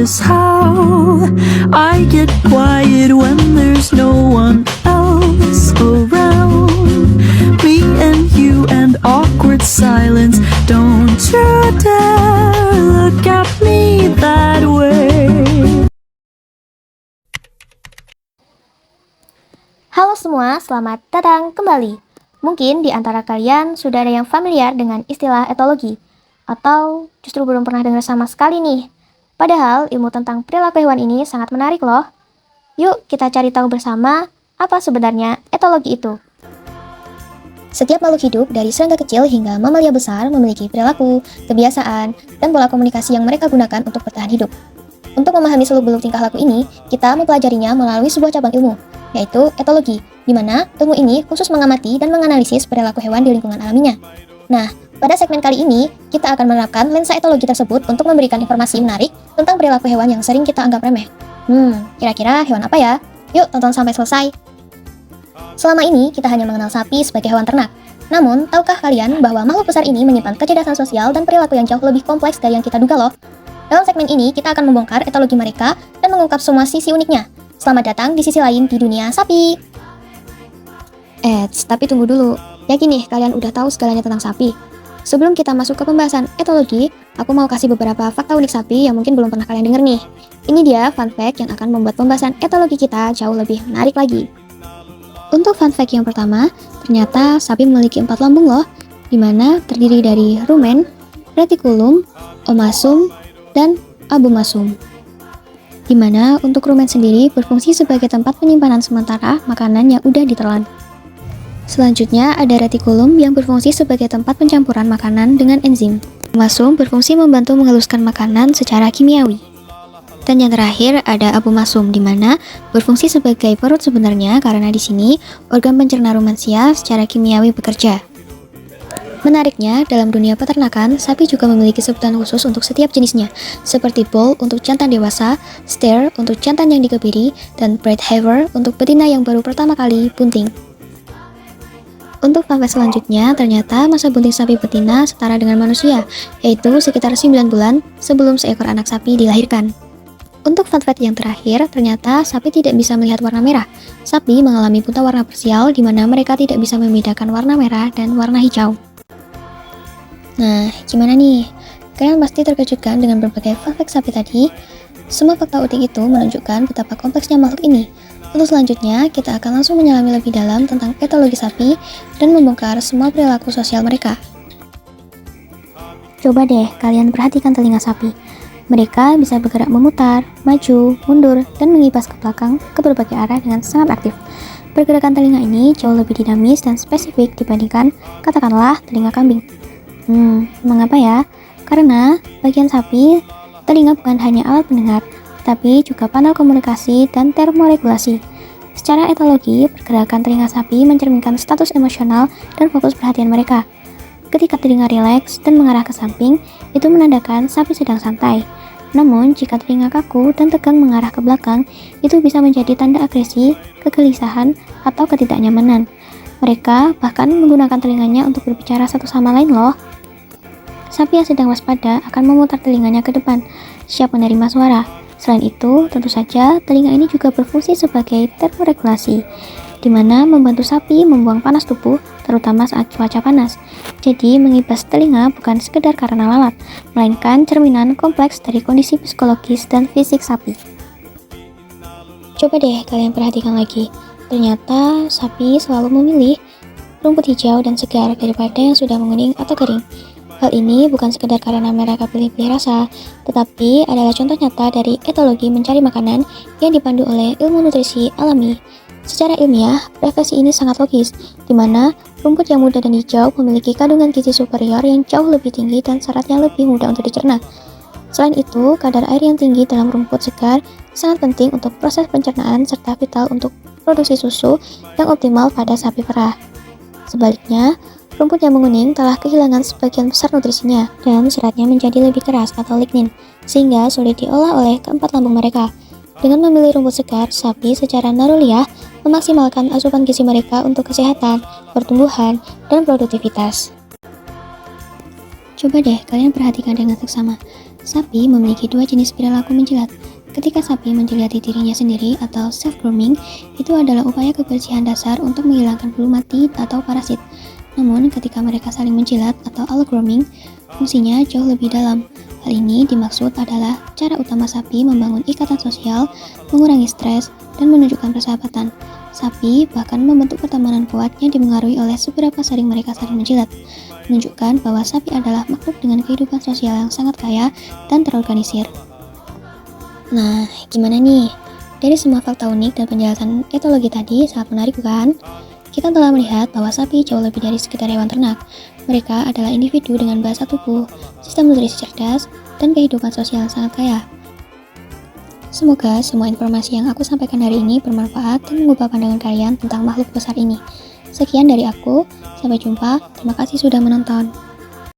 is how I get quiet when there's no one else around. Me and you and awkward silence. Don't you dare look at me that way. Halo semua, selamat datang kembali. Mungkin di antara kalian sudah ada yang familiar dengan istilah etologi, atau justru belum pernah dengar sama sekali nih. Padahal ilmu tentang perilaku hewan ini sangat menarik loh. Yuk kita cari tahu bersama apa sebenarnya etologi itu. Setiap makhluk hidup dari serangga kecil hingga mamalia besar memiliki perilaku, kebiasaan, dan pola komunikasi yang mereka gunakan untuk bertahan hidup. Untuk memahami seluk-beluk tingkah laku ini, kita mempelajarinya melalui sebuah cabang ilmu, yaitu etologi, di mana ilmu ini khusus mengamati dan menganalisis perilaku hewan di lingkungan alaminya. Nah, pada segmen kali ini, kita akan menerapkan lensa etologi tersebut untuk memberikan informasi menarik tentang perilaku hewan yang sering kita anggap remeh. Kira-kira hewan apa ya? Yuk tonton sampai selesai. Selama ini, kita hanya mengenal sapi sebagai hewan ternak. Namun, tahukah kalian bahwa makhluk besar ini menyimpan kecerdasan sosial dan perilaku yang jauh lebih kompleks dari yang kita duga loh? Dalam segmen ini, kita akan membongkar etologi mereka dan mengungkap semua sisi uniknya. Selamat datang di sisi lain di dunia sapi. Tapi tunggu dulu. Yakin nih kalian udah tahu segalanya tentang sapi? Sebelum kita masuk ke pembahasan etologi, aku mau kasih beberapa fakta unik sapi yang mungkin belum pernah kalian denger nih. Ini dia fun fact yang akan membuat pembahasan etologi kita jauh lebih menarik lagi. Untuk fun fact yang pertama, ternyata sapi memiliki 4 lambung loh, dimana terdiri dari rumen, retikulum, omasum, dan abomasum. Dimana untuk rumen sendiri berfungsi sebagai tempat penyimpanan sementara makanan yang udah ditelan. Selanjutnya ada retikulum yang berfungsi sebagai tempat pencampuran makanan dengan enzim. Omasum berfungsi membantu menghaluskan makanan secara kimiawi. Dan yang terakhir ada abomasum, di mana berfungsi sebagai perut sebenarnya karena di sini organ pencerna rumensia secara kimiawi bekerja. Menariknya, dalam dunia peternakan, sapi juga memiliki sebutan khusus untuk setiap jenisnya, seperti bull untuk jantan dewasa, steer untuk jantan yang dikebiri, dan breedhaver untuk betina yang baru pertama kali bunting. Untuk fun fact selanjutnya, ternyata masa bunting sapi betina setara dengan manusia, yaitu sekitar 9 bulan sebelum seekor anak sapi dilahirkan. Untuk fun fact yang terakhir, ternyata sapi tidak bisa melihat warna merah. Sapi mengalami buta warna parsial, di mana mereka tidak bisa membedakan warna merah dan warna hijau. Nah, gimana nih? Kalian pasti terkejut kan dengan berbagai fun fact sapi tadi? Semua fakta unik itu menunjukkan betapa kompleksnya makhluk ini. Untuk selanjutnya, kita akan langsung menyelami lebih dalam tentang etologi sapi dan membongkar semua perilaku sosial mereka. Coba deh kalian perhatikan telinga sapi. Mereka bisa bergerak memutar, maju, mundur, dan mengibas ke belakang ke berbagai arah dengan sangat aktif. Pergerakan telinga ini jauh lebih dinamis dan spesifik dibandingkan katakanlah telinga kambing. Mengapa ya? Karena bagian sapi, telinga bukan hanya alat pendengar, tapi juga panel komunikasi dan termoregulasi. Secara etologi, pergerakan telinga sapi mencerminkan status emosional dan fokus perhatian mereka. Ketika telinga rileks dan mengarah ke samping, itu menandakan sapi sedang santai. Namun, jika telinga kaku dan tegang mengarah ke belakang, itu bisa menjadi tanda agresi, kegelisahan, atau ketidaknyamanan. Mereka bahkan menggunakan telinganya untuk berbicara satu sama lain loh. Sapi yang sedang waspada akan memutar telinganya ke depan, siap menerima suara. Selain itu, tentu saja telinga ini juga berfungsi sebagai termoregulasi, di mana membantu sapi membuang panas tubuh, terutama saat cuaca panas. Jadi, mengibas telinga bukan sekedar karena lalat, melainkan cerminan kompleks dari kondisi psikologis dan fisik sapi. Coba deh kalian perhatikan lagi, ternyata sapi selalu memilih rumput hijau dan segar daripada yang sudah menguning atau kering. Hal ini bukan sekedar karena mereka pilih-pilih rasa, tetapi adalah contoh nyata dari etologi mencari makanan yang dipandu oleh ilmu nutrisi alami. Secara ilmiah, refleksi ini sangat logis, di mana rumput yang muda dan hijau memiliki kandungan gizi superior yang jauh lebih tinggi dan syaratnya lebih mudah untuk dicerna. Selain itu, kadar air yang tinggi dalam rumput segar sangat penting untuk proses pencernaan serta vital untuk produksi susu yang optimal pada sapi perah. Sebaliknya, rumput yang menguning telah kehilangan sebagian besar nutrisinya dan seratnya menjadi lebih keras atau lignin, sehingga sulit diolah oleh keempat lambung mereka. Dengan memilih rumput segar, sapi secara naluriah memaksimalkan asupan gizi mereka untuk kesehatan, pertumbuhan, dan produktivitas. Coba deh kalian perhatikan dengan seksama. Sapi memiliki dua jenis perilaku menjilat. Ketika sapi menjilati dirinya sendiri atau self-grooming, itu adalah upaya kebersihan dasar untuk menghilangkan bulu mati atau parasit. Namun, ketika mereka saling menjilat atau all-grooming, fungsinya jauh lebih dalam. Hal ini dimaksud adalah cara utama sapi membangun ikatan sosial, mengurangi stres, dan menunjukkan persahabatan. Sapi bahkan membentuk pertemanan kuat yang dipengaruhi oleh seberapa sering mereka saling menjilat, menunjukkan bahwa sapi adalah makhluk dengan kehidupan sosial yang sangat kaya dan terorganisir. Nah, gimana nih? Dari semua fakta unik dan penjelasan etologi tadi sangat menarik bukan? Kita telah melihat bahwa sapi jauh lebih dari sekedar hewan ternak. Mereka adalah individu dengan bahasa tubuh, sistem nutrisi cerdas, dan kehidupan sosial yang sangat kaya. Semoga semua informasi yang aku sampaikan hari ini bermanfaat dan mengubah pandangan kalian tentang makhluk besar ini. Sekian dari aku, sampai jumpa, terima kasih sudah menonton.